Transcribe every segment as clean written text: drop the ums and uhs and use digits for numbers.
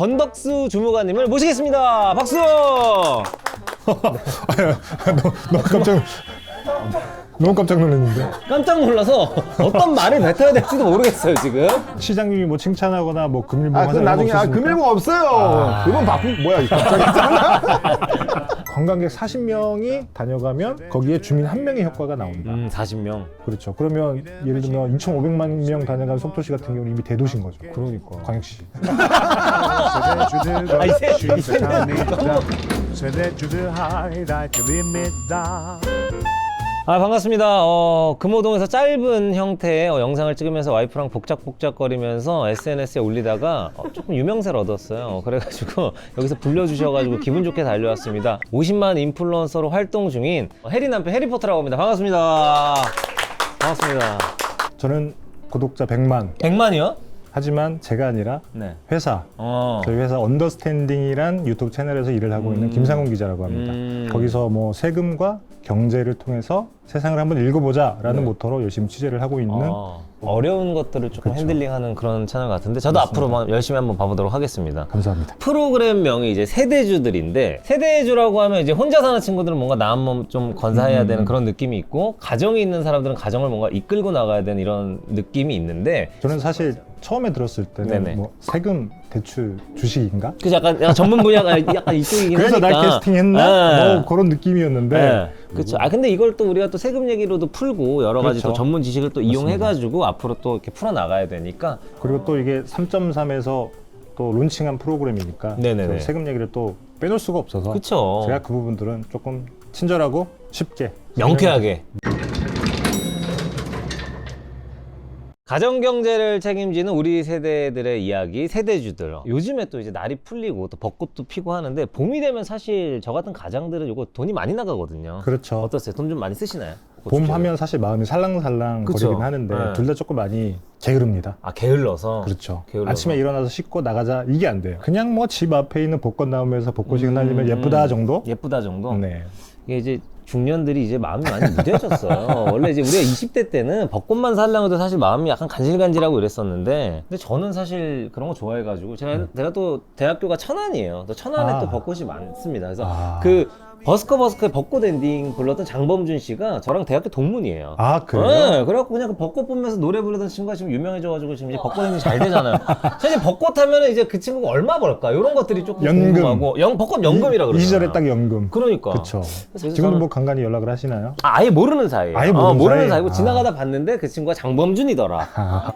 권덕수 주무관님을 모시겠습니다. 박수! 너무 깜짝 놀랐는데. 깜짝 놀라서 어떤 말을 뱉어야 될지도 모르겠어요 지금. 시장님이 뭐 칭찬하거나 뭐 금일봉 그건 나중에 금일봉 없어요. 그건 바쁜 뭐야 갑자기. 관광객 40명이 다녀가면 거기에 주민 1명의 효과가 나온다. 40명. 그렇죠. 그러면 예를 들면 2,500만 명 다녀간 속초시 같은 경우는 이미 대도시인 거죠. 그러니까. 광역시. 아니 반갑습니다. 금호동에서 짧은 형태의 영상을 찍으면서 와이프랑 복작복작거리면서 SNS에 올리다가 조금 유명세를 얻었어요. 그래가지고 여기서 불러주셔가지고 기분 좋게 달려왔습니다. 50만 인플루언서로 활동 중인 해리 남편 해리포터라고 합니다. 반갑습니다. 반갑습니다. 저는 구독자 100만. 100만이요? 하지만 제가 아니라 네. 회사, 저희 회사 언더스탠딩이란 유튜브 채널에서 일을 하고 있는 김상훈 기자라고 합니다. 거기서 뭐 세금과 경제를 통해서 세상을 한번 읽어보자라는 모토로 열심히 취재를 하고 있는 어려운 것들을 조금 그렇죠. 핸들링하는 그런 채널 같은데 저도 맞습니다. 앞으로 열심히 한번 봐보도록 하겠습니다. 감사합니다. 프로그램명이 이제 세대주들인데 세대주라고 하면 이제 혼자 사는 친구들은 뭔가 나 한번 좀 건사해야 되는 그런 느낌이 있고 가정이 있는 사람들은 가정을 뭔가 이끌고 나가야 되는 이런 느낌이 있는데 저는 사실 처음에 들었을 때는 네네. 뭐 세금, 대출, 주식인가? 그 약간 전문 분야가 약간 이쪽이긴 그래서 하니까 날 캐스팅했나? 뭐 그런 느낌이었는데 네. 그렇죠. 근데 이걸 또 우리가 또 세금 얘기로도 풀고 여러 가지 그렇죠. 또 전문 지식을 또 이용해가지고 앞으로 또 이렇게 풀어 나가야 되니까 그리고 또 이게 3.3에서 또 론칭한 프로그램이니까 네네네. 그 세금 얘기를 또 빼놓을 수가 없어서 그렇죠. 제가 그 부분들은 조금 친절하고 쉽게 명쾌하게. 가정경제를 책임지는 우리 세대들의 이야기, 세대주들. 요즘에 또 이제 날이 풀리고 또 벚꽃도 피고 하는데 봄이 되면 사실 저 같은 가장들은 요거 돈이 많이 나가거든요. 그렇죠. 어떠세요? 돈 좀 많이 쓰시나요? 봄 하면 사실 마음이 살랑살랑 그쵸. 거리긴 하는데 네. 둘 다 조금 많이 게으릅니다. 게을러서. 그렇죠. 게을러서. 아침에 일어나서 씻고 나가자 이게 안 돼요. 그냥 뭐 집 앞에 있는 벚꽃 나오면서 벚꽃이 흩날리면 예쁘다 정도? 예쁘다 정도? 네. 이게 이제 중년들이 이제 마음이 많이 무뎌졌어요. 원래 이제 우리가 20대 때는 벚꽃만 살려도 사실 마음이 약간 간질간질하고 이랬었는데 근데 저는 사실 그런 거 좋아해가지고 제가 또 대학교가 천안이에요. 또 천안에 또 벚꽃이 많습니다. 그래서 그 버스커의 벚꽃 엔딩 불렀던 장범준 씨가 저랑 대학교 동문이에요. 아, 그래요? 네, 그래갖고 그냥 그 벚꽃 보면서 노래 부르던 친구가 지금 유명해져가지고 지금 이제 벚꽃 엔딩 잘 되잖아요. 사실 벚꽃 하면은 이제 그 친구가 얼마 벌까? 이런 것들이 조금 연금. 궁금하고 벚꽃 연금이라 그러잖아요. 이 시절에 딱 연금. 그러니까. 그렇죠. 그래서 지금도 저는- 뭐 간간히 연락을 하시나요? 아예 모르는 사이에요. 아예 모르는 사이? 사이고 아. 지나가다 봤는데 그 친구가 장범준이더라. 아,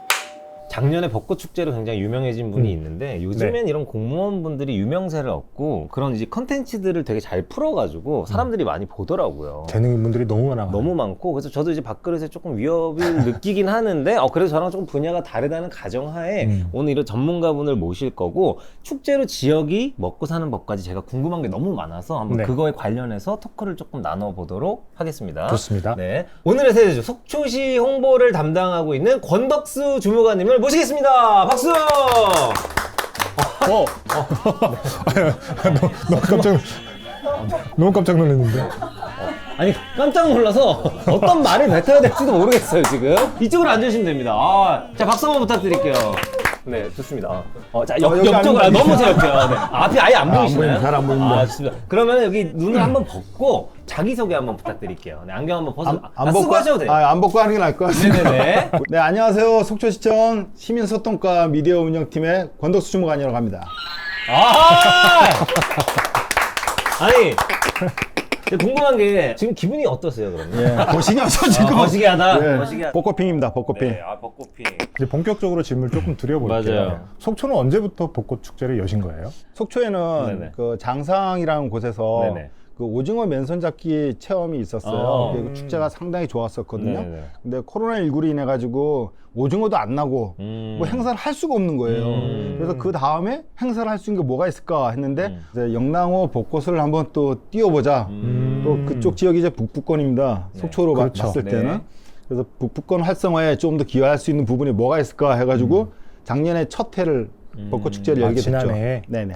작년에 벚꽃 축제로 굉장히 유명해진 분이 있는데 요즘엔 이런 공무원분들이 유명세를 얻고 그런 이제 컨텐츠들을 되게 잘 풀어가지고 사람들이 많이 보더라고요. 재능인분들이 너무 많아. 너무 많고 그래서 저도 이제 밥그릇에 조금 위협을 느끼긴 하는데 그래서 저랑 조금 분야가 다르다는 가정하에 오늘 이런 전문가분을 모실 거고 축제로 지역이 먹고 사는 법까지 제가 궁금한 게 너무 많아서 한번 네. 그거에 관련해서 토크를 조금 나눠보도록 하겠습니다. 좋습니다. 네. 오늘의 세대주 속초시 홍보를 담당하고 있는 권덕수 주무관님을 모시겠습니다. 박수! 너무 깜짝 놀랐는데. 아니 깜짝 놀라서 어떤 말을 뱉어야 될지도 모르겠어요 지금. 이쪽으로 앉으시면 됩니다. 자 박수 한번 부탁드릴게요. 네 좋습니다. 자 여기 옆쪽으로 앉으면 너무 제 옆이요. 네. 앞이 아예 안 보이시나요? 잘 안 보입니다. 좋습니다. 그러면 여기 눈을 한번 벗고 자기소개 한번 부탁드릴게요. 네, 안경 한번 벗어. 쓰고 하셔도 돼요. 안 벗고 하는 게 나을 것 같습니다. 네네네. 네, 안녕하세요. 속초시청 시민소통과 미디어 운영팀의 권덕수 주무관이라고 합니다. 아니 궁금한 게 지금 기분이 어떠세요 그러면? 거시기 하죠, 지금. 거시기하다. 네. 거시기하다. 벚꽃핑입니다, 벚꽃핑. 네, 벚꽃핑. 이제 본격적으로 질문을 조금 드려볼게요. 맞아요. 속초는 언제부터 벚꽃 축제를 여신 거예요? 속초에는 네네. 그 장상이라는 곳에서 네네. 그 오징어 맨손 잡기 체험이 있었어요. 아. 그 축제가 상당히 좋았었거든요. 네네. 근데 코로나19로 인해 가지고 오징어도 안 나고 뭐 행사를 할 수가 없는 거예요. 그래서 그 다음에 행사를 할 수 있는 게 뭐가 있을까 했는데 이제 영랑호 벚꽃을 한번 또 띄워보자. 또 그쪽 지역이 이제 북부권입니다. 속초로 그렇죠. 봤을 네. 때는. 그래서 북부권 활성화에 좀 더 기여할 수 있는 부분이 뭐가 있을까 해가지고 작년에 첫 해를 벚꽃 축제를 열게 됐죠. 지난해. 네네.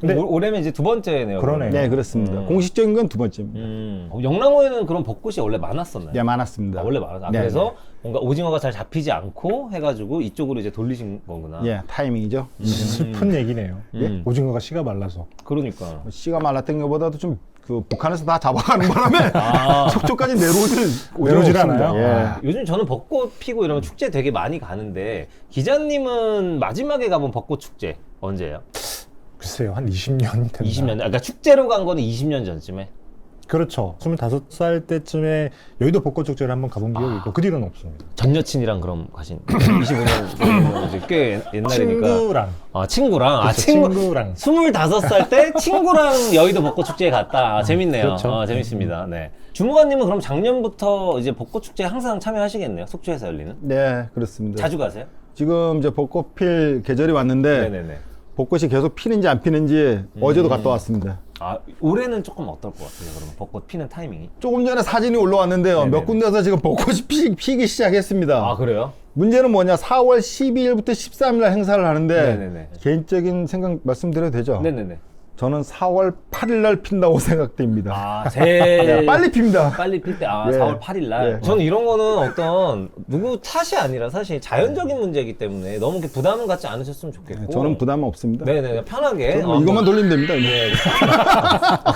근데- 올해면 이제 두 번째네요. 그러네요. 네, 그렇습니다. 공식적인 건 두 번째입니다. 영랑호에는 그런 벚꽃이 원래 많았었나요? 네, 많았습니다. 원래 많았어. 네, 그래서 뭔가 오징어가 잘 잡히지 않고 해가지고 이쪽으로 이제 돌리신 거구나. 예, 타이밍이죠. 슬픈 얘기네요. 음. 오징어가 씨가 말라서. 그러니까. 씨가 말랐던 것보다도 좀 그 북한에서 다 잡아가는 바람에 아. 속초까지 내려오질 내려오질 없습니다. 않아요? 예. 아. 요즘 저는 벚꽃 피고 이러면 축제 되게 많이 가는데 기자님은 마지막에 가본 벚꽃 축제 언제예요? 글쎄요, 한 20년이 됐나. 20년. 그러니까 축제로 간 거는 20년 전쯤에. 그렇죠. 25살 때쯤에 여의도 벚꽃축제를 한번 가본 기억이 있고 그 뒤로는 없습니다. 전 여친이랑 그럼 가신 25년 이제 꽤 옛날이니까. 친구랑. 아 친구랑. 아 그렇죠, 친구랑. 25살 때 친구랑 여의도 벚꽃 축제에 갔다. 아, 재밌네요. 그렇죠. 재밌습니다. 네. 주무관님은 그럼 작년부터 이제 벚꽃 축제 항상 참여하시겠네요. 속초에서 열리는. 네, 그렇습니다. 자주 가세요? 지금 이제 벚꽃 필 계절이 왔는데 네네네. 벚꽃이 계속 피는지 안 피는지 어제도 갔다 왔습니다. 아 올해는 조금 어떨 것 같아요. 그러면 벚꽃 피는 타이밍이. 조금 전에 사진이 올라왔는데요. 네네네. 몇 군데서 지금 벚꽃이 피기 시작했습니다. 아 그래요? 문제는 뭐냐? 4월 12일부터 13일 날 행사를 하는데 네네네. 개인적인 생각 말씀드려도 되죠? 네네네. 저는 4월 8일 날 핀다고 생각됩니다. 아 제일 네, 빨리 핍니다. 빨리 필 때, 예. 4월 8일 날. 예. 저는 이런 거는 어떤, 누구 탓이 아니라 사실 자연적인 문제이기 때문에 너무 이렇게 부담은 갖지 않으셨으면 좋겠고. 저는 부담 없습니다. 네네, 편하게. 저는 뭐 이것만 돌리면 됩니다.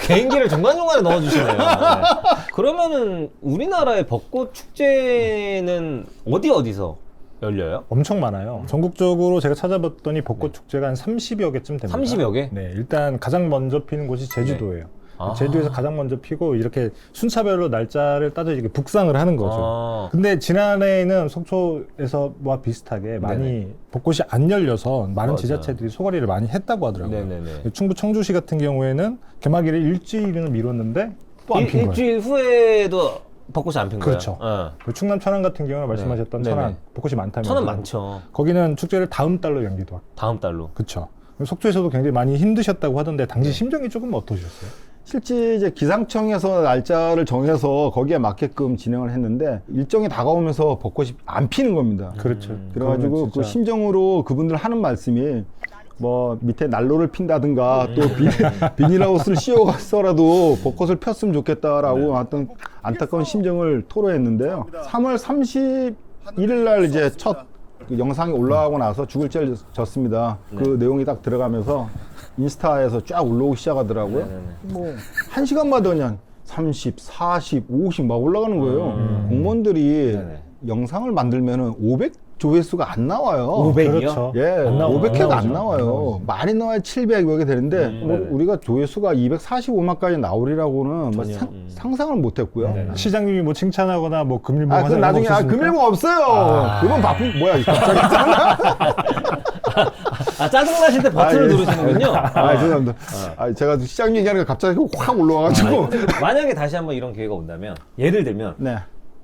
개인기를 중간중간에 넣어주시네요. 네. 그러면은 우리나라의 벚꽃 축제는 어디서 열려요? 엄청 많아요. 전국적으로 제가 찾아봤더니 벚꽃 축제가 한 30여 개쯤 됩니다. 30여 개? 네, 일단 가장 먼저 피는 곳이 제주도예요. 아. 제주에서 가장 먼저 피고 이렇게 순차별로 날짜를 따져 이렇게 북상을 하는 거죠. 아. 근데 지난해에는 속초에서와 비슷하게 많이 네네. 벚꽃이 안 열려서 많은 맞아요. 지자체들이 소거리를 많이 했다고 하더라고요. 네네네. 충북 청주시 같은 경우에는 개막일을 일주일은 미뤘는데 또 안 핀 거예요. 일주일 후에도 벚꽃이 안 핀 거예요? 그렇죠. 어. 그리고 충남 천안 같은 경우는 말씀하셨던 네네. 천안 벚꽃이 많다면서 천은 많죠. 거기는 축제를 다음 달로 연기도 하고 다음 달로. 그렇죠. 속초에서도 굉장히 많이 힘드셨다고 하던데 당시 심정이 조금 어떠셨어요? 실제 이제 기상청에서 날짜를 정해서 거기에 맞게끔 진행을 했는데 일정이 다가오면서 벚꽃이 안 피는 겁니다. 그렇죠. 그래가지고 그러면 그 진짜 심정으로 그분들 하는 말씀이 뭐 밑에 난로를 핀다든가 또 비닐하우스를 씌워갔어라도 벚꽃을 폈으면 좋겠다라고 어떤 안타까운 심정을 토로했는데요. 3월 31일 날 이제 첫 그 영상이 올라가고 나서 죽을 죄를 졌습니다. 그 내용이 딱 들어가면서 인스타에서 쫙 올라오기 시작하더라고요. 뭐 1시간마다 그냥 30, 40, 50 막 올라가는 거예요. 공무원들이 네네. 영상을 만들면은 500 조회수가 안 나와요. 500 이요? 그렇죠. 예, 안 나와요. 500회가 안 안 나와요. 나오죠. 많이 나와야 700 이렇게 되는데 뭐 네네. 우리가 조회수가 245만까지 나오리라고는 뭐 전혀, 상상을 못 했고요. 네네. 시장님이 뭐 칭찬하거나 뭐 금일봉 아, 그 하는 나중에 거 없으십니까? 금일봉 없어요. 그건 바쁜 뭐야 갑자기 아, 짜증나실 때 버튼을 예. 누르시는군요. 죄송합니다. 제가 시장 얘기하니까 갑자기 확 올라와가지고 만약에 다시 한번 이런 기회가 온다면, 예를 들면, 네.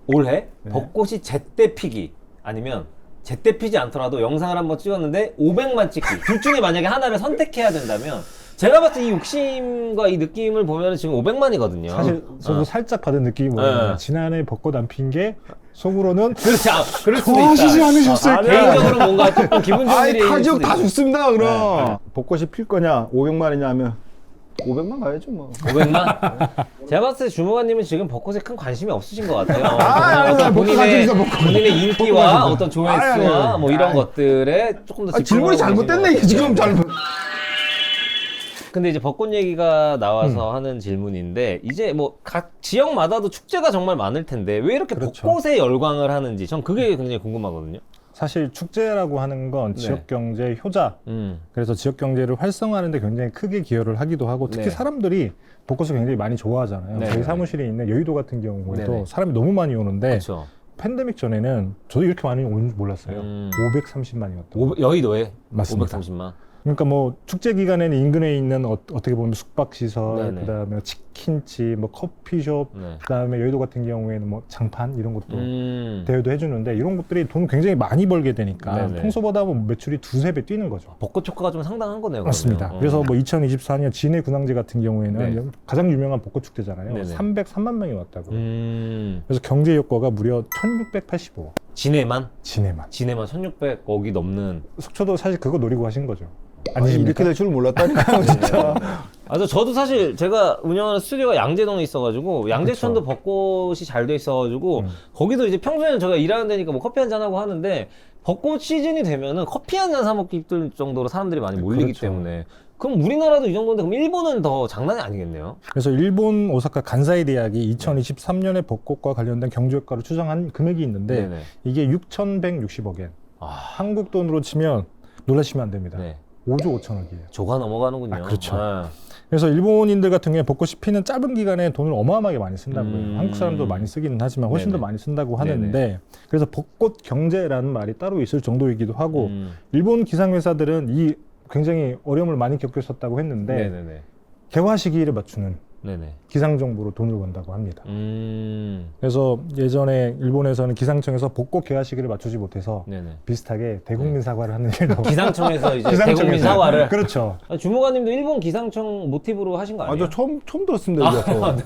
올해 벚꽃이 제때 피기, 아니면 제때 피지 않더라도 영상을 한번 찍었는데 500만 찍기. 둘 중에 만약에 하나를 선택해야 된다면, 제가 봤을 때 이 욕심과 이 느낌을 보면 지금 500만이거든요. 사실 저도 살짝 받은 느낌이 뭐냐면 네. 지난해 벚꽃 안 핀 게 속으로는 그렇지, 그럴 수도 좋아하시지 있다. 않으셨을까? 개인적으로 뭔가 조금 기분 좋은 아이 일이 타 지역 수도 다 있고. 죽습니다. 그럼 벚꽃이 필 거냐 500만이냐 하면 500만 가야죠 뭐. 500만? 제가 봤을 때 주무관님은 지금 벚꽃에 큰 관심이 없으신 것 같아요. 아닙니다. 어떤 벚꽃 관심이죠, 벚꽃. 본인의 인기와 어떤 조회수와 아니. 뭐 이런 것들에 조금 더 질문이 집중하고 잘못됐네 계신 이게 것 지금 같아요. 잘못. 근데 이제 벚꽃 얘기가 나와서 하는 질문인데, 이제 뭐 각 지역마다도 축제가 정말 많을 텐데 왜 이렇게 그렇죠. 벚꽃에 열광을 하는지 전 그게 굉장히 궁금하거든요. 사실 축제라고 하는 건 네. 지역 경제 효자 그래서 지역 경제를 활성화하는데 굉장히 크게 기여를 하기도 하고 특히 네. 사람들이 벚꽃을 굉장히 많이 좋아하잖아요. 네. 저희 사무실에 있는 여의도 같은 경우에도 네네. 사람이 너무 많이 오는데 그렇죠. 팬데믹 전에는 저도 이렇게 많이 오는 줄 몰랐어요. 530만이었던. 여의도에 맞습니다. 530만. 그러니까 뭐 축제 기간에는 인근에 있는 어떻게 보면 숙박시설, 네네. 그다음에 치킨집, 뭐 커피숍, 네. 그다음에 여의도 같은 경우에는 뭐 장판 이런 것도 대여도 해주는데 이런 것들이 돈 굉장히 많이 벌게 되니까 네네. 평소보다 뭐 매출이 2~3배 뛰는 거죠. 벚꽃 효과가 좀 상당한 거네요. 맞습니다. 그러면. 그래서 뭐 2024년 진해 군항제 같은 경우에는 네. 가장 유명한 벚꽃 축제잖아요. 네네. 303만 명이 왔다고. 그래서 경제 효과가 무려 1,685억. 진해만? 진해만. 진해만 1600억이 넘는. 속초도 사실 그거 노리고 하신 거죠. 아니십니까? 이렇게 될 줄 몰랐다니까요, 진짜. 저도 사실 제가 운영하는 스튜디오가 양재동에 있어가지고 양재천도 벚꽃이 잘 돼 있어가지고 거기도 이제 평소에는 제가 일하는 데니까 뭐 커피 한잔 하고 하는데 벚꽃 시즌이 되면은 커피 한잔 사 먹기 힘들 정도로 사람들이 많이 몰리기 그렇죠. 때문에 그럼 우리나라도 이 정도인데 그럼 일본은 더 장난이 아니겠네요. 그래서 일본 오사카 간사이 대학이 2023년에 벚꽃과 관련된 경제효과를 추정한 금액이 있는데 네네. 이게 6,160억 엔. 아, 한국 돈으로 치면 놀라시면 안 됩니다. 네. 5조 5천억이에요. 조가 넘어가는군요. 아, 그렇죠. 아. 그래서 일본인들 같은 경우에 벚꽃이 피는 짧은 기간에 돈을 어마어마하게 많이 쓴다고 해요. 한국 사람도 많이 쓰기는 하지만 훨씬 더 네네. 많이 쓴다고 하는데 그래서 벚꽃 경제라는 말이 따로 있을 정도이기도 하고 일본 기상회사들은 이 굉장히 어려움을 많이 겪었었다고 했는데 네네네. 개화 시기를 맞추는 네네. 기상 정보로 돈을 번다고 합니다. 그래서 예전에 일본에서는 기상청에서 벚꽃 개화 시기를 맞추지 못해서 네네. 비슷하게 대국민 사과를 하는 일도 기상청에서 이제 기상청에서. 대국민 사과를. 그렇죠. 아, 주무관님도 일본 기상청 모티브로 하신 거 아니에요? 저 처음 들었습니다. 이거. 네.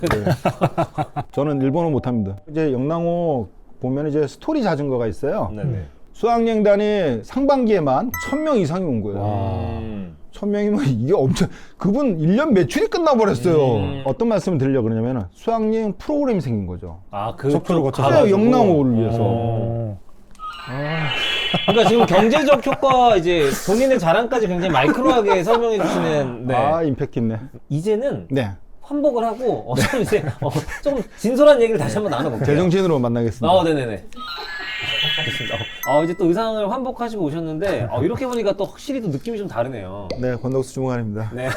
저는 일본어 못합니다. 이제 영랑호 보면 이제 스토리 자전거가 있어요. 네네. 수학여행단이 상반기에만 1,000명 이상이 온 거예요. 와. 1,000명이면 이게 엄청, 그분 1년 매출이 끝나버렸어요. 어떤 말씀을 드리려고 그러냐면 수학여행 프로그램이 생긴 거죠. 아, 그 속초를 거쳐서 네, 영랑호를 위해서. 어. 그러니까 지금 경제적 효과 이제 본인의 자랑까지 굉장히 마이크로하게 설명해 주시는. 네. 아, 임팩트 있네. 이제는 네. 환복을 하고 좀 이제 좀 진솔한 얘기를 다시 한번 나눠볼게요. 제정신으로 만나겠습니다. 네네네. 좋습니다. 이제 또 의상을 환복하시고 오셨는데 이렇게 보니까 또 확실히 또 느낌이 좀 다르네요. 네, 권덕수 주무관입니다. 네.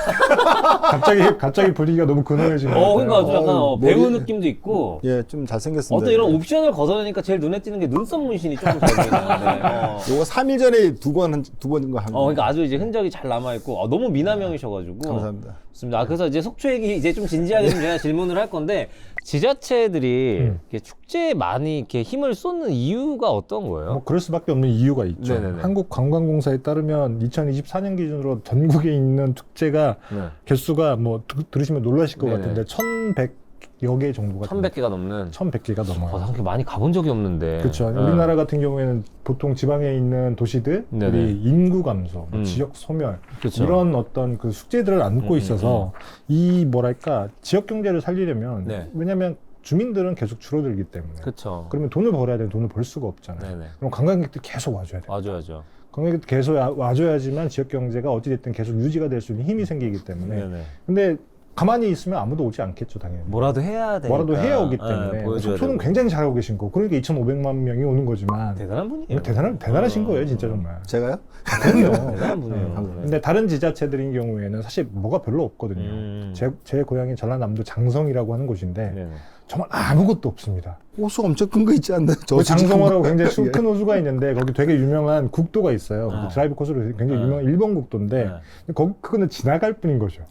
갑자기 분위기가 너무 근엄해지는 그러니까 좀 약간 배우 머리- 느낌도 있고. 예, 좀 잘생겼습니다. 어떤 이런 옵션을 거둬내니까 제일 눈에 띄는 게 눈썹 문신이 조금 잘 보이는데. 요거 3일 전에 두 번인가 합니다. 그러니까 아주 이제 흔적이 잘 남아 있고 너무 미남형이셔가지고. 감사합니다. 좋습니다. 그래서 이제 속초 얘기 이제 좀 진지하게 좀 제가 질문을 할 건데 지자체들이 이렇게 축제에 많이 이렇게 힘을 쏟는 이유가 어떤 거예요? 뭐 그럴 수밖에 없는 이유가 있죠. 네네네. 한국관광공사에 따르면 2024년 기준으로 전국에 있는 축제가 네. 개수가 뭐 들으시면 놀라실 것 네네. 같은데 1,100여 개 정도가 1100개가 넘는. 1,100개가 넘어요. 그렇게 많이 가본 적이 없는데. 그렇죠. 네. 우리나라 같은 경우에는 보통 지방에 있는 도시들이 네네. 인구 감소, 지역 소멸 그쵸. 이런 어떤 그 숙제들을 안고 있어서 이 뭐랄까 지역 경제를 살리려면 네. 왜냐하면 주민들은 계속 줄어들기 때문에 그렇죠. 그러면 돈을 벌어야 되는데 돈을 벌 수가 없잖아요. 네네. 그럼 관광객들 계속 와줘야 돼요. 맞아야죠. 관광객들 계속 와줘야지만 지역 경제가 어찌됐든 계속 유지가 될 수 있는 힘이 생기기 때문에. 네네. 근데 가만히 있으면 아무도 오지 않겠죠, 당연히. 뭐라도 해야 되니까. 뭐라도 해야 오기 때문에. 보여줘야 속초는 되고. 굉장히 잘하고 계신 거. 그러니까 2,500만 명이 오는 거지만. 대단한 분이에요. 대단하신 거예요, 진짜 정말. 제가요? 그럼요. 대단한 분이에요. 근데 다른 지자체들인 경우에는 사실 뭐가 별로 없거든요. 제 고향인 전라남도 장성이라고 하는 곳인데 네네. 정말 아무것도 없습니다. 호수 엄청 큰 거 있지 않나요? 그 장성어라고 예. 굉장히 큰 호수가 있는데 거기 되게 유명한 국도가 있어요. 그 드라이브 코스로 굉장히 유명한 일본 국도인데 네. 그거는 지나갈 뿐인 거죠.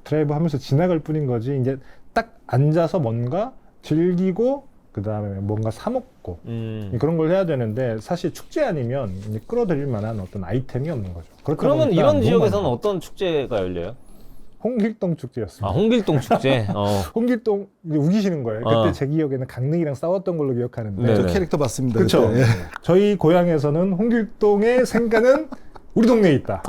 드라이브 하면서 지나갈 뿐인 거지. 이제 딱 앉아서 뭔가 즐기고 그 다음에 뭔가 사 먹고 그런 걸 해야 되는데 사실 축제 아니면 이제 끌어들일 만한 어떤 아이템이 없는 거죠. 그렇다 그러면 보니까 이런 너무 지역에서는 많아요. 어떤 축제가 열려요? 홍길동 축제였습니다. 홍길동 축제. 홍길동 이제 우기시는 거예요. 그때 제 기억에는 강릉이랑 싸웠던 걸로 기억하는데 네. 저 캐릭터 봤습니다. 그렇죠. 그때. 예. 저희 고향에서는 홍길동의 생가는 우리 동네에 있다.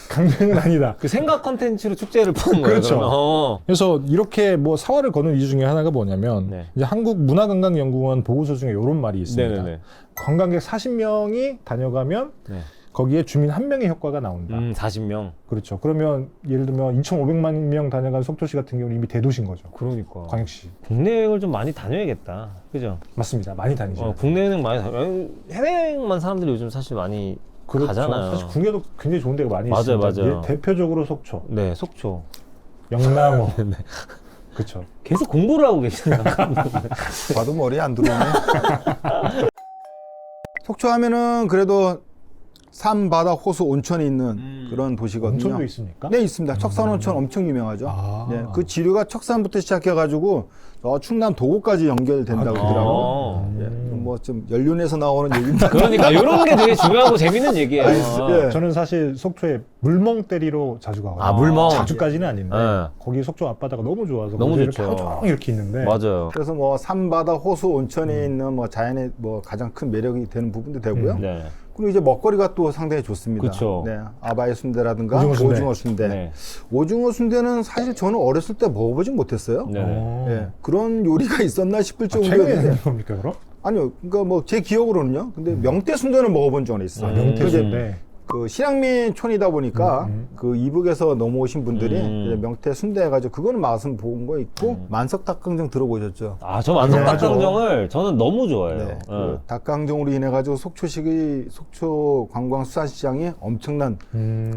강릉은 아니다. 그 생각 컨텐츠로 축제를 푸는 거예요. 그렇죠. 그러면? 그래서 이렇게 뭐 사활을 거는 이유 중에 하나가 뭐냐면 네. 이제 한국문화관광연구원 보고서 중에 이런 말이 있습니다. 네네네. 관광객 40명이 다녀가면 네. 거기에 주민 한 명의 효과가 나온다. 40명. 그렇죠. 그러면 예를 들면 2,500만 명 다녀간 속초시 같은 경우는 이미 대도시인 거죠. 그러니까. 광역시. 국내 여행을 좀 많이 다녀야겠다. 그죠? 맞습니다. 많이 다니죠. 국내 여행 많이 다녀. 해외여행만 사람들이 요즘 사실 많이 그렇죠. 가잖아요. 사실 국내도 굉장히 좋은 데가 많이 맞아요, 있습니다. 맞아요. 대표적으로 속초, 네, 속초. 영랑호. 그렇죠. 계속 공부를 하고 계시네요. 봐도 머리에 안 들어오네. 속초 하면은 그래도 산, 바다, 호수, 온천이 있는 그런 도시거든요. 온천도 있습니까? 네, 있습니다. 척산 온천 엄청 유명하죠. 아. 네, 그 지류가 척산부터 시작해가지고 충남 도곡까지 연결된다고 그러더라고요. 예, 뭐 좀 연륜에서 나오는 얘기입니다. 그러니까 이런 게 되게 중요하고 재밌는 얘기예요. 예. 저는 사실 속초에 물멍 때리러 자주 가거든요. 물멍. 자주까지는 아닌데 네. 거기 속초 앞바다가 너무 좋아서 너무 거기서 좋죠. 이렇게 하루 종일 이렇게 있는데 맞아요. 그래서 뭐 산, 바다, 호수, 온천이 있는 뭐 자연의 뭐 가장 큰 매력이 되는 부분도 되고요. 네. 그리고 이제 먹거리가 또 상당히 좋습니다. 그쵸. 네, 아바이 순대라든가 오징어 순대. 오징어 순대. 네. 오징어 순대는 사실 저는 어렸을 때 먹어보진 못했어요. 네. 예, 그런 요리가 있었나 싶을 최근에 정도였는데 하는 겁니까 그럼? 아니요, 그러니까 뭐 제 기억으로는요. 근데 명태 순대는 먹어본 적은 있어요. 명태 이제 순대. 그 실향민촌이다 보니까 그 이북에서 넘어오신 분들이 이제 명태 순대 해가지고 그거는 맛은 본 거 있고 만석 닭강정 들어보셨죠? 아, 저 만석 네, 닭강정을 저는 너무 좋아해요. 네, 예. 그 닭강정으로 인해 가지고 속초 관광수산시장이 엄청난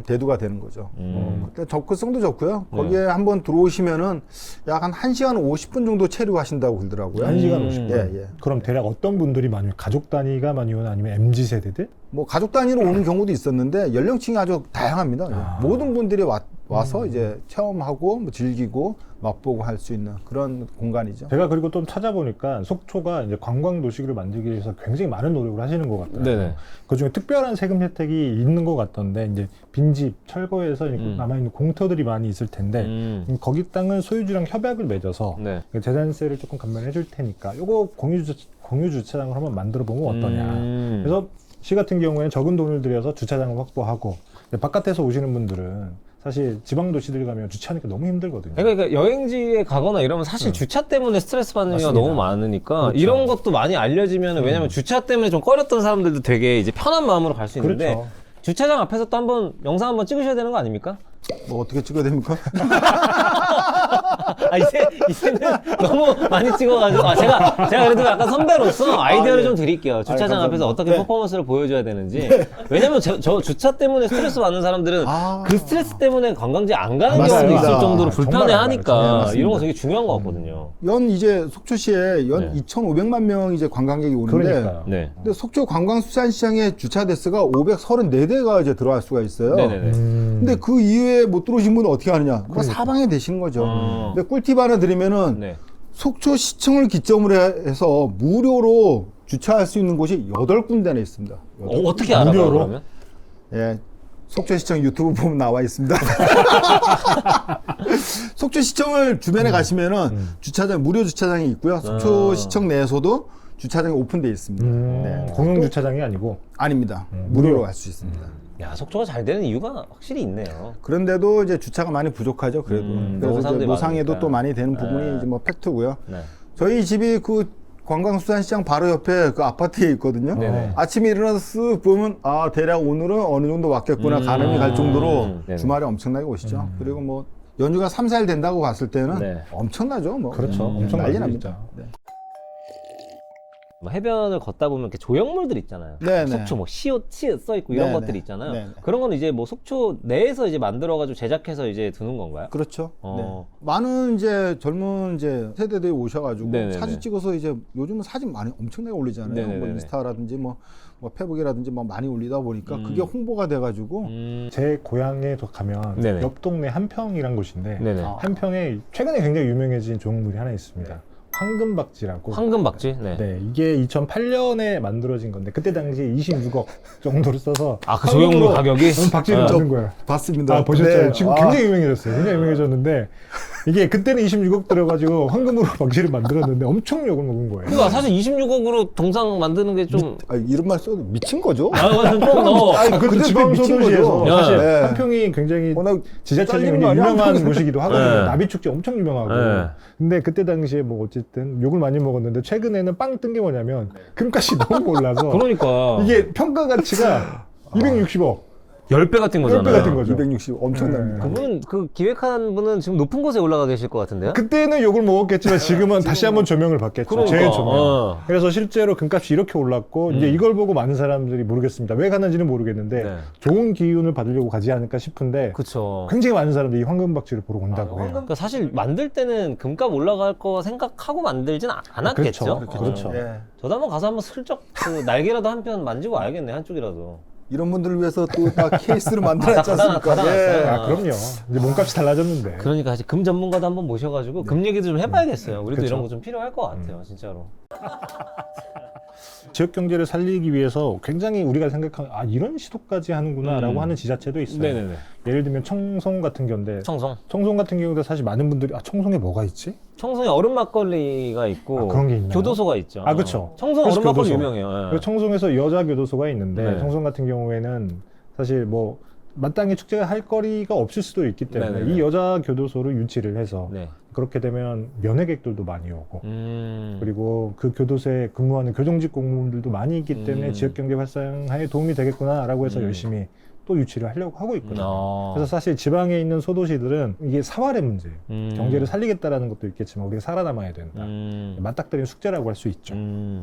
대두가 되는 거죠. 일단 접근성도 좋고요. 거기에 한번 들어오시면은 약 한 1시간 50분 정도 체류하신다고 그러더라고요. 1시간 50분. 예, 예. 그럼 대략 어떤 분들이 많이 오요? 가족 단위가 많이 오나 아니면 MZ 세대들? 뭐 가족 단위로 오는 경우도 있었는데 연령층이 아주 다양합니다. 모든 분들이 와서 이제 체험하고 뭐 즐기고 맛보고 할 수 있는 그런 공간이죠. 제가 그리고 좀 찾아보니까 속초가 이제 관광 도시를 만들기 위해서 굉장히 많은 노력을 하시는 것 같아요. 네네. 그중에 특별한 세금 혜택이 있는 것 같던데 이제 빈집, 철거해서 남아있는 공터들이 많이 있을 텐데 거기 땅은 소유주랑 협약을 맺어서 네. 재산세를 조금 감면해 줄 테니까 요거 공유 주차장을 한번 만들어 보면 어떠냐. 그래서 시 같은 경우에는 적은 돈을 들여서 주차장을 확보하고 바깥에서 오시는 분들은 사실 지방 도시들 가면 주차하니까 너무 힘들거든요. 그러니까 여행지에 가거나 이러면 사실 주차 때문에 스트레스 받는 경우가 맞습니다. 너무 많으니까 그렇죠. 이런 것도 많이 알려지면 왜냐면 주차 때문에 좀 꺼렸던 사람들도 되게 이제 편한 마음으로 갈 수 있는데 그렇죠. 주차장 앞에서 또 한번 영상 한번 찍으셔야 되는 거 아닙니까? 뭐 어떻게 찍어야 됩니까? 아, 이제는 너무 많이 찍어가지고. 아, 제가 그래도 약간 선배로서 아이디어를 좀 드릴게요. 주차장 감사합니다. 앞에서 어떻게 네. 퍼포먼스를 보여줘야 되는지. 왜냐면 저 주차 때문에 스트레스 받는 사람들은 그 스트레스 때문에 관광지 안 가는 맞아요. 경우도 있을 아, 정도로 정말 불편해하니까 많아요. 네, 맞습니다. 이런 거 되게 중요한 것 같거든요. 연 이제 속초시에 연 네. 2,500만 명 이제 관광객이 오는데 그러니까요. 네. 근데 속초 관광수산시장에 주차 대스가 534대가 이제 들어갈 수가 있어요. 네네네. 근데 그 이후에 못 들어오신 분은 어떻게 하느냐? 뭐 사방에 되시는 거죠. 근데 꿀팁 하나 드리면은 네. 속초시청을 기점으로 해서 무료로 주차할 수 있는 곳이 8군데나 있습니다. 어떻게 알아봐요, 무료로? 그러면? 예. 속초시청 유튜브 보면 나와 있습니다. 속초시청을 주변에 가시면은 주차장, 무료 주차장이 있고요. 속초시청 내에서도 주차장이 오픈되어 있습니다. 네. 공용 주차장이 아니고 아닙니다. 무료로 갈 수 있습니다. 야, 속초가 잘 되는 이유가 확실히 있네요. 그런데도 이제 주차가 많이 부족하죠. 그래도 너무 그래서 이제 사람들이 노상에도 많으니까. 또 많이 되는 부분이 네. 이제 뭐 팩트고요. 네. 저희 집이 그 관광수산시장 바로 옆에 그 아파트에 있거든요. 네네. 아침에 일어나서 쓱 보면 아 대략 오늘은 어느 정도 왔겠구나 가늠이 갈 정도로 네네. 주말에 엄청나게 오시죠. 그리고 뭐 연휴가 3, 4일 된다고 봤을 때는 네. 엄청나죠. 뭐. 그렇죠. 엄청 난리 많이 납니다. 있죠. 네. 뭐 해변을 걷다 보면 이렇게 조형물들 있잖아요. 네네. 속초 뭐 시옷 써 있고 이런 네네. 것들이 있잖아요. 네네. 그런 건 이제 뭐 속초 내에서 이제 만들어가지고 제작해서 이제 두는 건가요? 그렇죠. 어. 네. 많은 이제 젊은 이제 세대들이 오셔가지고 네네네. 사진 찍어서 이제 요즘은 사진 많이 엄청나게 올리잖아요. 네네네네. 뭐 인스타라든지 뭐 페북이라든지 뭐 많이 올리다 보니까 그게 홍보가 돼가지고 제 고향에 가면 네네. 옆 동네 한평이란 곳인데 네네. 한평에 최근에 굉장히 유명해진 조형물이 하나 있습니다. 황금박쥐라고. 황금박쥐? 네. 네, 이게 2008년에 만들어진 건데 그때 당시에 26억 정도를 써서 아, 그 조형물 가격이? 박쥐를 네. 만든 거예요. 봤습니다. 아, 보셨죠? 네. 지금 굉장히 유명해졌어요. 굉장히 유명해졌는데 이게 그때는 26억 들어가지고 황금으로 박쥐를 만들었는데 엄청 욕을 먹은 거예요. 그러니까 사실 26억으로 동상 만드는 게 좀. 이런 말 써도 미친 거죠? 좀 너무. 아니, 그것도 그때 지방 미친 소도시에서 거죠. 사실 네. 한평이 굉장히 워낙 지자체 중에 잘리는 거 아니야? 유명한 곳이기도 하거든요. 네. 나비축제 엄청 유명하고. 네. 근데 그때 당시에 뭐 어쨌든 욕을 많이 먹었는데 최근에는 빵 뜬 게 뭐냐면 금값이 너무 올라서 그러니까. 이게 평가 가치가 260억. 10배 같은 거잖아요. 10배 같은 거죠. 260 엄청납니다. 그분, 그 기획한 분은 지금 높은 곳에 올라가 계실 것 같은데요? 그때는 욕을 먹었겠지만 지금은 다시 한번 조명을 받겠죠. 그러니까. 재조명. 그래서 실제로 금값이 이렇게 올랐고 이제 이걸 보고 많은 사람들이 모르겠습니다. 왜 가는지는 모르겠는데 네. 좋은 기운을 받으려고 가지 않을까 싶은데 그쵸. 굉장히 많은 사람들이 이 황금박쥐를 보러 온다고 해요. 그러니까 사실 만들 때는 금값 올라갈 거 생각하고 만들진 않았겠죠. 그렇죠. 네. 저도 한번 가서 한번 슬쩍 그 날개라도 한 편 만지고 와야겠네, 한쪽이라도. 이런 분들을 위해서 또 다 케이스를 만들었지 않습니까? 가다놨어요. 아, 그럼요. 이제 몸값이 달라졌는데. 그러니까 사실 금 전문가도 한번 모셔가지고 금 얘기도 좀 해봐야겠어요. 우리도 그쵸. 이런 거 좀 필요할 것 같아요, 진짜로. 지역 경제를 살리기 위해서 굉장히 우리가 생각하는 이런 시도까지 하는구나라고 하는 지자체도 있어요. 네네네. 예를 들면 청송 같은 경우인데 청송. 청송 같은 경우도 사실 많은 분들이 청송에 뭐가 있지? 청송에 얼음 막걸리가 있고 그런 게 있나요? 교도소가 있죠. 아, 그쵸. 청송 그래서 얼음 막걸리 교도소. 유명해요. 예. 그리고 청송에서 여자 교도소가 있는데 네. 청송 같은 경우에는 사실 뭐 마땅히 축제가 할 거리가 없을 수도 있기 때문에 네네네. 이 여자 교도소를 유치를 해서 네. 그렇게 되면 면회객들도 많이 오고 그리고 그 교도소에 근무하는 교정직 공무원들도 많이 있기 때문에 지역 경제 활성화에 도움이 되겠구나라고 해서 열심히 또 유치를 하려고 하고 있거든요. 그래서 사실 지방에 있는 소도시들은 이게 사활의 문제예요. 경제를 살리겠다라는 것도 있겠지만 우리가 살아남아야 된다. 맞닥뜨린 숙제라고 할 수 있죠.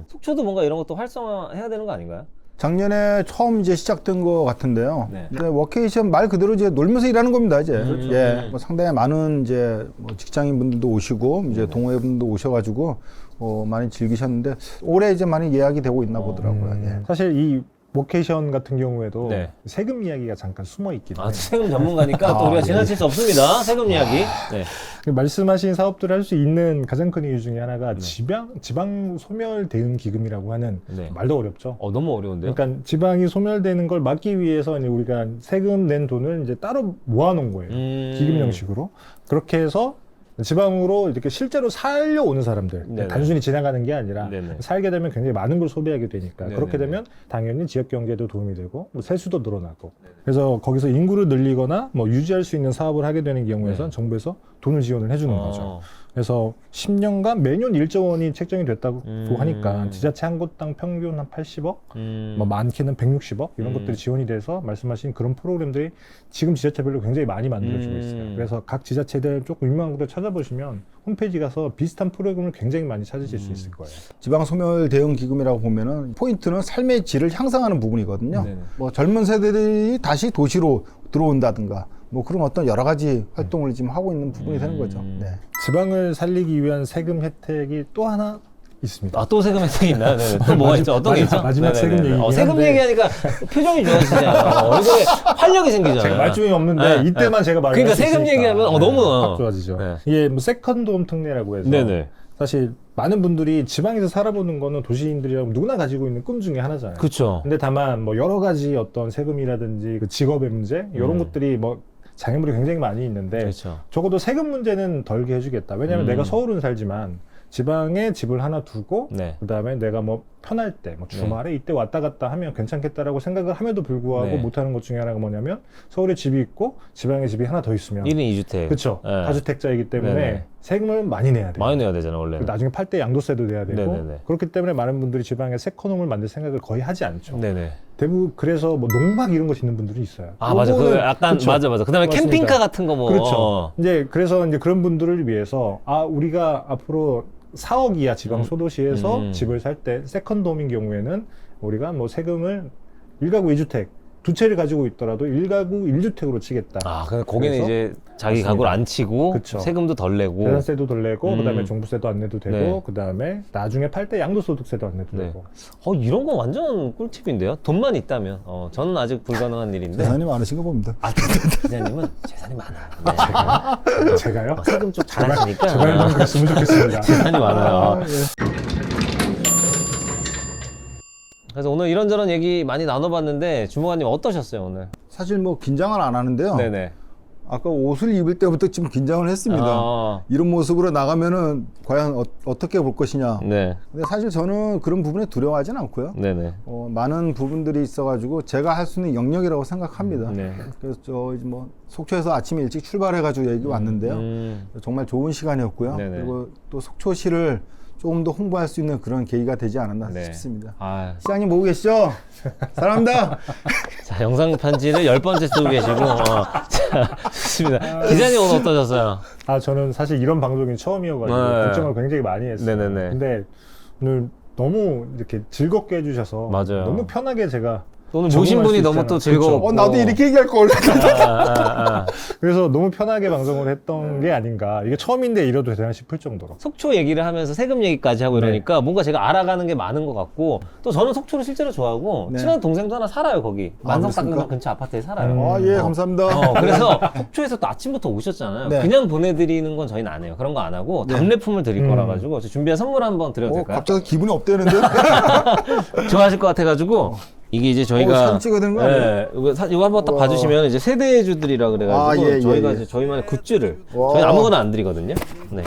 속초도 뭔가 이런 것도 활성화해야 되는 거 아닌가요? 작년에 처음 이제 시작된 것 같은데요. 네. 이제 워케이션 말 그대로 이제 놀면서 일하는 겁니다, 이제. 예. 뭐 상당히 많은 이제 뭐 직장인 분들도 오시고 이제 동호회 분들도 오셔가지고 많이 즐기셨는데 올해 이제 많이 예약이 되고 있나 보더라고요. 예. 사실 이 워케이션 같은 경우에도 네. 세금 이야기가 잠깐 숨어 있기 때문에 세금 전문가니까 또 우리가 지나칠 수 없습니다. 세금 이야기. 네. 말씀하신 사업들을 할 수 있는 가장 큰 이유 중에 하나가 지방 소멸 대응 기금이라고 하는 네. 말도 어렵죠. 너무 어려운데요? 그러니까 지방이 소멸되는 걸 막기 위해서 이제 우리가 세금 낸 돈을 이제 따로 모아놓은 거예요. 기금 형식으로. 그렇게 해서 지방으로 이렇게 실제로 살려오는 사람들, 네네. 단순히 지나가는 게 아니라 네네. 살게 되면 굉장히 많은 걸 소비하게 되니까 네네네. 그렇게 되면 당연히 지역 경제도 도움이 되고 뭐 세수도 늘어나고 그래서 거기서 인구를 늘리거나 뭐 유지할 수 있는 사업을 하게 되는 경우에선 네. 정부에서 돈을 지원을 해주는 거죠. 그래서 10년간 매년 1조 원이 책정이 됐다고 하니까 지자체 한 곳당 평균 한 80억, 뭐 많게는 160억 이런 것들이 지원이 돼서 말씀하신 그런 프로그램들이 지금 지자체별로 굉장히 많이 만들어지고 있어요. 그래서 각 지자체들 조금 유명한 곳을 찾아보시면 홈페이지 가서 비슷한 프로그램을 굉장히 많이 찾으실 수 있을 거예요. 지방 소멸 대응 기금이라고 보면은 포인트는 삶의 질을 향상하는 부분이거든요. 네네. 뭐 젊은 세대들이 다시 도시로 들어온다든가 뭐 그런 어떤 여러 가지 활동을 지금 하고 있는 부분이 되는 거죠. 네. 지방을 살리기 위한 세금 혜택이 또 하나 있습니다. 또 세금 혜택이 있나요? 네네. 또 뭐가 있죠? 어떤 게 있죠? 마지막 세금 네네네. 얘기긴 세금 한데. 얘기하니까 표정이 좋아지잖아요. 얼굴에 활력이 생기잖아요. 제가 말중이 없는데 네, 이때만 제가 말을 그러니까 할수 세금 있으니까. 얘기하면 너무 확 좋아지죠. 네. 이게 뭐 세컨드홈 특례라고 해서 네네. 사실 많은 분들이 지방에서 살아보는 거는 도시인들이랑 누구나 가지고 있는 꿈 중에 하나잖아요. 그렇죠. 근데 다만 뭐 여러 가지 어떤 세금이라든지 그 직업의 문제 이런 것들이 뭐 장애물이 굉장히 많이 있는데 그렇죠. 적어도 세금 문제는 덜게 해주겠다. 왜냐하면 내가 서울은 살지만 지방에 집을 하나 두고 네. 그다음에 내가 뭐 편할 때 뭐 주말에 이때 왔다 갔다 하면 괜찮겠다라고 생각을 함에도 불구하고 네. 못하는 것 중에 하나가 뭐냐면 서울에 집이 있고 지방에 집이 하나 더 있으면 1인 2주택. 그렇죠. 네. 다주택자이기 때문에 네네. 세금을 많이 내야 돼요. 많이 내야 되잖아요, 원래. 그리고 나중에 팔 때 양도세도 내야 되고 네네네. 그렇기 때문에 많은 분들이 지방에 세컨홈을 만들 생각을 거의 하지 않죠. 네네. 대부분 그래서 뭐 농막 이런 거 짓는 분들이 있어요. 맞아. 그 요거는 약간 그쵸. 맞아. 그다음에 맞습니다. 캠핑카 같은 거 뭐. 그렇죠. 이제 그래서 이제 그런 분들을 위해서 우리가 앞으로 4억 이하 지방 소도시에서 집을 살 때 세컨드홈인 경우에는 우리가 뭐 세금을 1가구 2주택 두 채를 가지고 있더라도 1가구 1주택으로 치겠다. 근데 거기는 그래서 이제 자기 맞습니다. 가구를 안 치고 그쵸. 세금도 덜 내고. 재산세도 덜 내고 그다음에 종부세도 안 내도 되고 네. 그다음에 나중에 팔 때 양도소득세도 안 내도 네. 되고. 이런 건 완전 꿀팁인데요. 돈만 있다면. 저는 아직 불가능한 일인데. 재산이 많으신 거 봅니다. 기자님은 재산이 많아요. 네. 제가요? 세금 좀 잘하시니까. 제발 좀 그랬으면 좋겠습니다. 재산이 많아요. 그래서 오늘 이런저런 얘기 많이 나눠봤는데 주무관님 어떠셨어요 오늘? 사실 뭐 긴장을 안 하는데요. 네네. 아까 옷을 입을 때부터 좀 긴장을 했습니다. 이런 모습으로 나가면은 과연 어떻게 볼 것이냐. 네. 근데 사실 저는 그런 부분에 두려워하진 않고요. 네네. 많은 부분들이 있어가지고 제가 할 수 있는 영역이라고 생각합니다. 네. 그래서 저 이제 뭐 속초에서 아침에 일찍 출발해가지고 여기 왔는데요. 정말 좋은 시간이었고요. 네네. 그리고 또 속초시를 조금 더 홍보할 수 있는 그런 계기가 되지 않았나 네. 싶습니다. 아, 시장님 보고 계시죠? 사랑합니다. 자, 영상 편지를 10번째 쓰고 계시고, 자, 좋습니다. 기자님 오늘 어떠셨어요? 저는 사실 이런 방송이 처음이어가지고 네. 걱정을 굉장히 많이 했어요. 네네네. 근데 오늘 너무 이렇게 즐겁게 해주셔서 맞아요. 너무 편하게 제가 오늘 모신 적응할 분이 수 너무 있잖아요. 또 즐거웠고. 나도 이렇게 얘기할 걸. 그래서 너무 편하게 방송을 했던 게 아닌가. 이게 처음인데 이래도 되나 싶을 정도로. 속초 얘기를 하면서 세금 얘기까지 하고 이러니까 네. 뭔가 제가 알아가는 게 많은 것 같고 또 저는 속초를 실제로 좋아하고 네. 친한 동생도 하나 살아요 거기 만성땅 그렇습니까? 근처 아파트에 살아요. 예, 감사합니다. 그래서 속초에서 또 아침부터 오셨잖아요. 네. 그냥 보내드리는 건 저희는 안 해요. 그런 거 안 하고 네. 답례품을 드릴 거라 가지고 저 준비한 선물 한번 드려도 될까요? 갑자기 기분이 업되는데? 좋아하실 것 같아가지고 이게 이제 저희가 사진 찍어야 되는 거 아니에요? 네, 이거 한번 딱 우와. 봐주시면 이제 세대주들이라 그래가지고 예, 저희가 예. 이제 저희만의 굿즈를 와. 저희 아무거나 안 드리거든요. 네.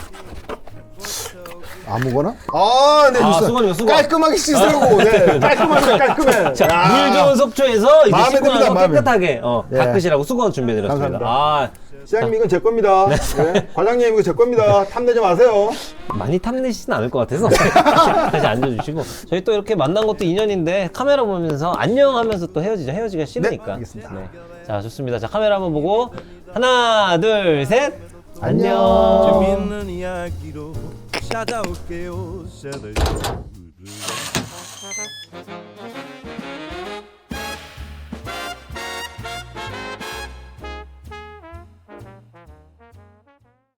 아무거나? 아, 네, 좋습니다. 수건이요, 수건. 깔끔하게 씻으려고. 네, 깔끔해. 자, 야. 물 좋은 속초에서 이제 마음에 씻고 듭니다, 나서 마음에. 깨끗하게 예. 닦으시라고 수건 준비해드렸습니다. 감사합니다. 아, 시장님 이건 제 겁니다. 네. 과장님 이거 제 겁니다. 탐내지 마세요. 많이 탐내시진 않을 것 같아서 다시 앉아주시고 저희 또 이렇게 만난 것도 인연인데 카메라 보면서 안녕하면서 또 헤어지기가 싫으니까. 네, 알겠습니다. 자, 좋습니다. 자, 카메라 한번 보고 하나, 둘, 셋. 안녕. 재밌는 이야기로 찾아올게요. 새들